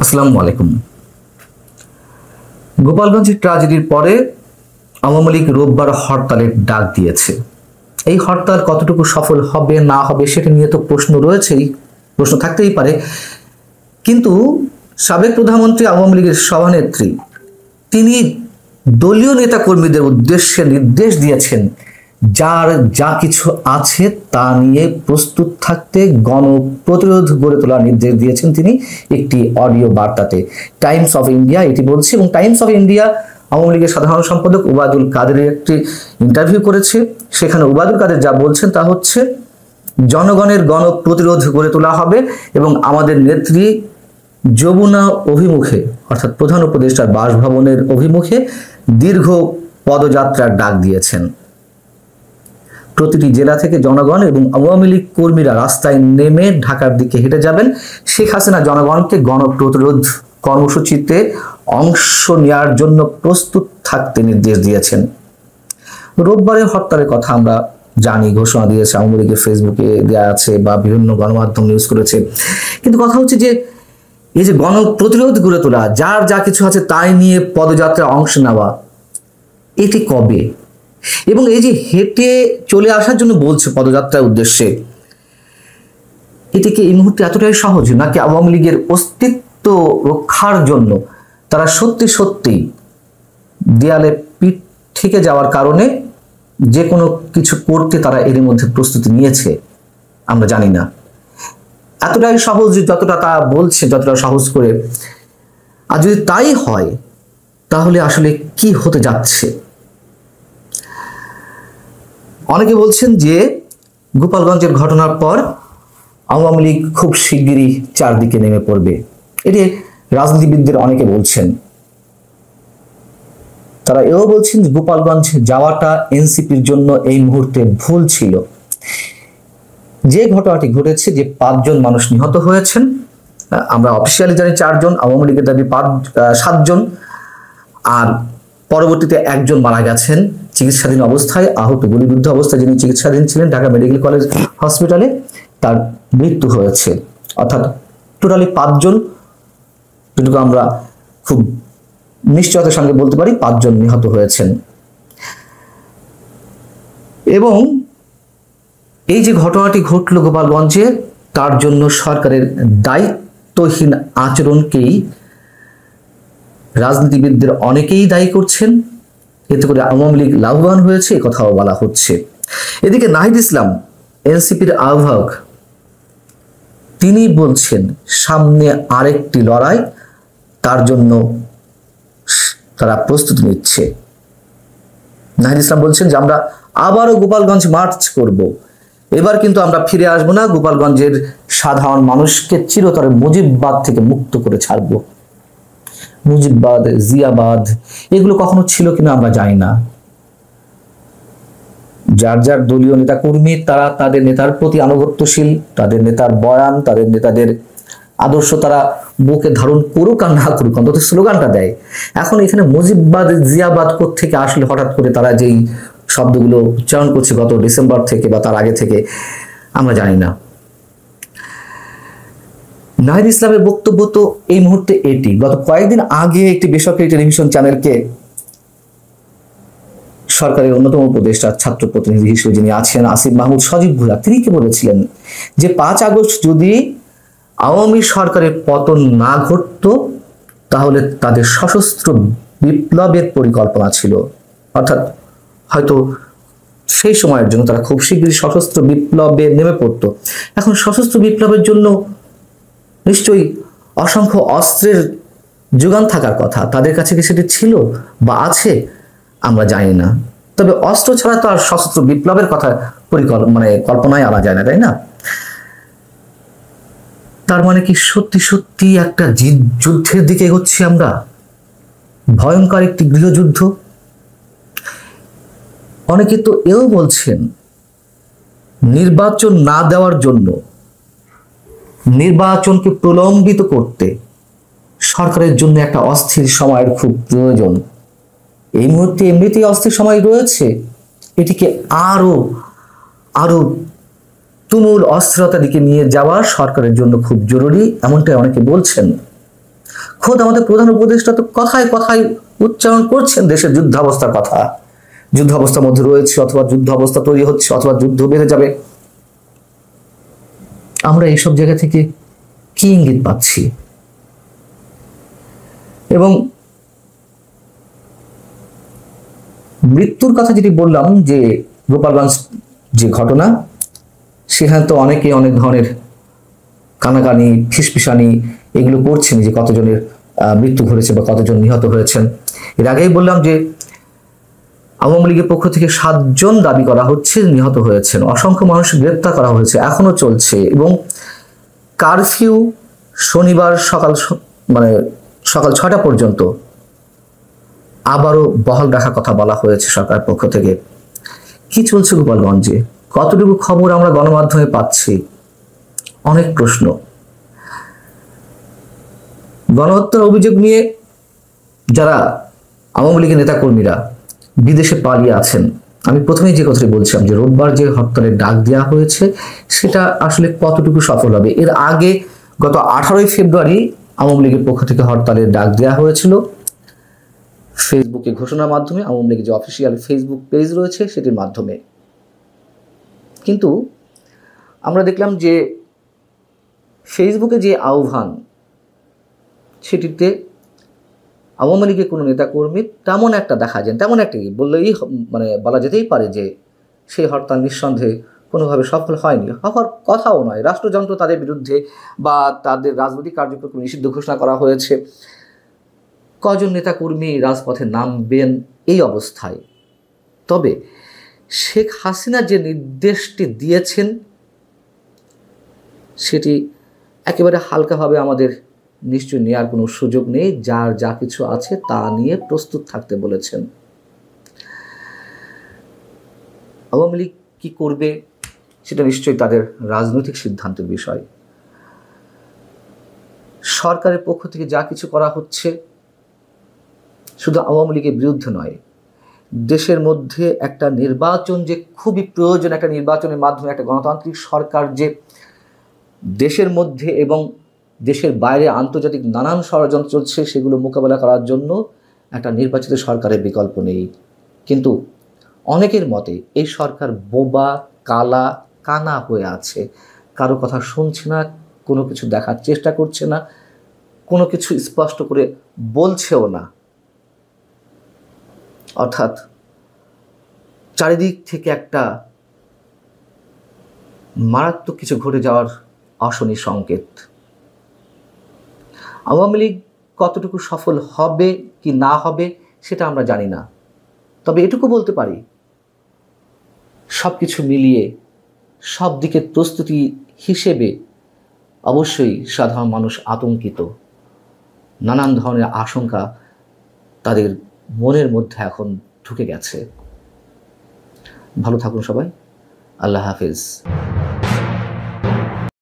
আসসালামু আলাইকুম। গোপালগঞ্জের ট্র্যাজেডির পরে আওয়ামী লীগ রোববার হরতালের ডাক দিয়েছে। এই হরতাল কতটুকু সফল হবে না হবে সেটা নিয়ে তো প্রশ্ন রয়েছেই, প্রশ্ন থাকতেই পারে। কিন্তু সাবেক প্রধানমন্ত্রী আওয়ামী লীগের সভানেত্রী তিনি দলীয় নেতাকর্মীদের উদ্দেশ্যে নির্দেশ দিয়েছেন, যার যা কিছু আছে তা নিয়ে প্রস্তুত থাকতে গণপ্রতিরোধ গড়ে তোলার নির্দেশ দিয়েছেন তিনি একটি অডিও বার্তাতে। টাইমস অফ ইন্ডিয়া এটি বলছে, এবং টাইমস অফ ইন্ডিয়া আওয়ামী লীগের সাধারণ সম্পাদক ওবায়দুল কাদেরের একটি ইন্টারভিউ করেছে। সেখানে ওবায়দুল কাদের যা বলছেন তা হচ্ছে, জনগণের গণপ্রতিরোধ গড়ে তোলা হবে এবং আমাদের নেত্রী যমুনা অভিমুখে অর্থাৎ প্রধান উপদেষ্টার বাসভবনের অভিমুখে দীর্ঘ পদযাত্রার ডাক দিয়েছেন। প্রতিটি জেলা থেকে জনগণ এবং আওয়ামী লীগ কর্মীরা রাস্তায় নেমে ঢাকার দিকে হেঁটে যাবেন। শেখ হাসিনা জনগণকে গণপ্রতিরোধ কর্মসূচিতে অংশ নেওয়ার জন্য প্রস্তুত থাকতে নির্দেশ দিয়েছেন। রোববারের হরতালের কথা আমরা জানি, ঘোষণা দিয়েছে আওয়ামী লীগের ফেসবুকে দেওয়া আছে বা বিভিন্ন গণমাধ্যম নিউজ করেছে। কিন্তু কথা হচ্ছে যে এই যে গণপ্রতিরোধ গড়ে তোলা, যার যা কিছু আছে তাই নিয়ে পদযাত্রায় অংশ নেওয়া, এটি কবে? এবং এই যে হেঁটে চলে আসার জন্য বলছে পদযাত্রার উদ্দেশ্যে, এটিকে এই মুহূর্তে এতটাই সহজ নাকি আওয়ামী লীগের অস্তিত্ব রক্ষার জন্য তারা সত্যি সত্যি দেয়ালে পিঠ থেকে যাওয়ার কারণে যে কোনো কিছু করতে তারা এর মধ্যে প্রস্তুতি নিয়েছে? আমরা জানি না। এতটাই সহজ যতটা তা বলছে, যতটা সহজ করে, আর যদি তাই হয় তাহলে আসলে কি হতে যাচ্ছে? অনেকে বলছেন যে গোপালগঞ্জের ঘটনার পর আওয়ামী লীগ খুব শিগগিরই চারদিকে নেমে পড়বে। এটি রাজনীতিবিদদের অনেকে বলছেন। তারা এও বলছেন যে গোপালগঞ্জ যাওয়াটা এনসিপির জন্য এই মুহূর্তে ভুল ছিল। যে ঘটনাটি ঘটেছে, যে 5 জন মানুষ নিহত হয়েছেন, আমরা অফিসিয়ালি জানি 4 জন, আওয়ামী লীগের দাবি 7 জন, আর পরবর্তীতে 1 জন মারা গেছেন চিকিৎসাধীন অবস্থায়, আহত গুলিবিদ্ধ অবস্থায় যিনি চিকিৎসাধীন ছিলেন ঢাকা মেডিকেল কলেজ হসপিটালে, তার মৃত্যু হয়েছে। অর্থাৎ টোটালি 5 জন, যেটুকু আমরা খুব নিশ্চয়তার সঙ্গে বলতে পারি 5 জন নিহত হয়েছেন। এবং এই যে ঘটনাটি ঘটল গোপালগঞ্জে, তার জন্য সরকারের দায়িত্বহীন আচরণকেই রাজনীতিবিদদের অনেকেই দায়ী করছেন। এতে করে আওয়ামী লীগ লাভবান হয়েছে এ কথাও বলা হচ্ছে। এদিকে নাহিদ ইসলাম, এনসিপির আহ্বায়ক, তিনি বলছেন সামনে আরেকটি লড়াই, তার জন্য তারা প্রস্তুতি নিচ্ছে। নাহিদ ইসলাম বলছেন যে আমরা আবারও গোপালগঞ্জ মার্চ করব, এবার কিন্তু আমরা ফিরে আসবো না, গোপালগঞ্জের সাধারণ মানুষকে চিরতরে মুজিববাদ থেকে মুক্ত করে ছাড়বো। মুজিববাদ, জিয়াবাদ এগুলো কখনো ছিল কিনা আমরা জানি না। যার যার দলীয় নেতা কর্মী তারা তাদের নেতার প্রতি আনুগত্যশীল, তাদের নেতার বয়ান, তাদের নেতাদের আদর্শ তারা বুকে ধারণ করুক আর না করুক, অন্তত স্লোগানটা দেয়। এখন এখানে মুজিববাদ, জিয়াবাদ কোত্থেকে আসলে হঠাৎ করে তারা যেই শব্দগুলো উচ্চারণ করছে গত ডিসেম্বর থেকে বা তার আগে থেকে, আমরা জানি না। নাহিদ ইসলামের বক্তব্য তো এই মুহূর্তে এটি। গত কয়েকদিন আগে একটি বেসরকারি টেলিভিশন চ্যানেলকে সরকারের অন্যতম উপদেষ্টা, ছাত্র প্রতিনিধি হিসেবে যিনি আছেন আসিফ মাহমুদ সজীব ভুঁইয়া, তিনি কি বলেছিলেন যে 5 আগস্ট যদি আওয়ামী সরকারের পতন না ঘটতো তাহলে তাদের সশস্ত্র বিপ্লবের পরিকল্পনা ছিল। অর্থাৎ হয়তো সেই সময়ের জন্য তারা খুব শীঘ্রই সশস্ত্র বিপ্লবে নেমে পড়তো। এখন সশস্ত্র বিপ্লবের জন্য নিশ্চয়ই অসংখ্য অস্ত্রের যোগান থাকার কথা, তাদের কাছে কি সেটি ছিল বা আছে আমরা জানি না। তবে অস্ত্র ছাড়া তো আর সশস্ত্র বিপ্লবের কথা কল্পনায় আনা যায় না, তাই না? তার মানে কি সত্যি সত্যি একটা যুদ্ধের দিকে এগোচ্ছি আমরা, ভয়ঙ্কর একটি গৃহযুদ্ধ? অনেকে তো এও বলছেন নির্বাচন না দেওয়ার জন্য, নির্বাচনকে প্রলম্বিত করতে সরকারের জন্য একটা অস্থির সময়ের খুব প্রয়োজন। এই মুহূর্তে এমনিতেই অস্থির সময় রয়েছে, এটিকে আরো আরো তুমুল অস্থিরতার দিকে নিয়ে যাওয়া সরকারের জন্য খুব জরুরি, এমনটাই অনেকে বলছেন। খোদ আমাদের প্রধান উপদেষ্টা তো কথায় কথায় উচ্চারণ করছেন দেশের যুদ্ধাবস্থার কথা, যুদ্ধাবস্থার মধ্যে রয়েছে, অথবা যুদ্ধ অবস্থা তৈরি হচ্ছে, অথবা যুদ্ধ বেড়ে যাবে। আমরা এইসব জায়গা থেকে কি ইঙ্গিত পাচ্ছি? এবং মৃত্যুর কথা যেটি বললাম, যে গোপালগঞ্জ যে ঘটনা, সেখানে তো অনেকে অনেক ধরনের কানাকানি ফিসফিসানি এগুলো করছেন যে কতজনের মৃত্যু ঘটেছে বা কতজন নিহত হয়েছেন। এর আগেই বললাম যে আওয়ামী লীগের পক্ষ থেকে 7 জন দাবি করা হচ্ছে নিহত হয়েছেন, অসংখ্য মানুষ গ্রেপ্তার করা হয়েছে, এখনো চলছে। এবং কারফিউ শনিবার সকাল 6টা পর্যন্ত আবারও বহাল রাখার কথা বলা হয়েছে সরকারের পক্ষ থেকে। কি চলছে গোপালগঞ্জে? কতটুকু খবর আমরা গণমাধ্যমে পাচ্ছি? অনেক প্রশ্ন। গণহত্যার অভিযোগ নিয়ে যারা আওয়ামী লীগের নেতাকর্মীরা বিদেশে পালিয়ে আছেন, আমি প্রথমেই যে কথাটি বলছিলাম যে রোববার যে হরতালের ডাক দেওয়া হয়েছে সেটা আসলে কতটুকু সফল হবে। এর আগে গত 18ই ফেব্রুয়ারি আওয়ামী লীগের পক্ষ থেকে হরতালের ডাক দেওয়া হয়েছিল ফেসবুকে ঘোষণার মাধ্যমে, আওয়ামী লীগের যে অফিসিয়াল ফেসবুক পেজ রয়েছে সেটির মাধ্যমে। কিন্তু আমরা দেখলাম যে ফেসবুকে যে আহ্বান, সেটিতে আওয়ামী লীগের কোনো নেতাকর্মী তেমন একটা দেখা যায়, তেমন একটা বললেই বলা যেতেই পারে যে সেই হরতাল নিঃসন্দেহে কোনোভাবে সফল হয়নি, হওয়ার কথাও নয়। রাষ্ট্রযন্ত্র তাদের বিরুদ্ধে বা তাদের রাজনৈতিক কার্যক্রম নিষিদ্ধ ঘোষণা করা হয়েছে। কজন নেতাকর্মী রাজপথে নামবেন এই অবস্থায়? তবে শেখ হাসিনা যে নির্দেশটি দিয়েছেন সেটি একেবারে হালকাভাবে আমাদের নিশ্চয় নেওয়ার কোনো সুযোগ নেই। যার যা কিছু আছে তা নিয়ে প্রস্তুত থাকতে বলেছেন। আওয়ামী লীগ কি করবে সেটা নিশ্চয়ই তাদের রাজনৈতিক সিদ্ধান্তের বিষয়। সরকারের পক্ষ থেকে যা কিছু করা হচ্ছে শুধু আওয়ামী লীগের বিরুদ্ধে নয়, দেশের মধ্যে একটা নির্বাচন যে খুবই প্রয়োজন, একটা নির্বাচনের মাধ্যমে একটা গণতান্ত্রিক সরকার যে দেশের মধ্যে এবং দেশের বাইরে আন্তর্জাতিক নানান ষড়যন্ত্র চলছে সেগুলো মোকাবেলা করার জন্য একটা নির্বাচিত সরকারের বিকল্প নেই। কিন্তু অনেকের মতে এই সরকার বোবা, কালা, কানা হয়ে আছে, কারো কথা শুনছে না, কোনো কিছু দেখার চেষ্টা করছে না, কোনো কিছু স্পষ্ট করে বলছেও না। অর্থাৎ চারিদিক থেকে একটা মারাত্মক কিছু ঘটে যাওয়ার অশনি সংকেত। আওয়ামী লীগ কতটুকু সফল হবে কি না হবে সেটা আমরা জানি না, তবে এটুকু বলতে পারি সব কিছু মিলিয়ে সব দিকের প্রস্তুতি হিসেবে অবশ্যই সাধারণ মানুষ আতঙ্কিত। নানান ধরনের আশঙ্কা তাদের মনের মধ্যে এখন ঢুকে গেছে। ভালো থাকুন সবাই। আল্লাহ হাফেজ।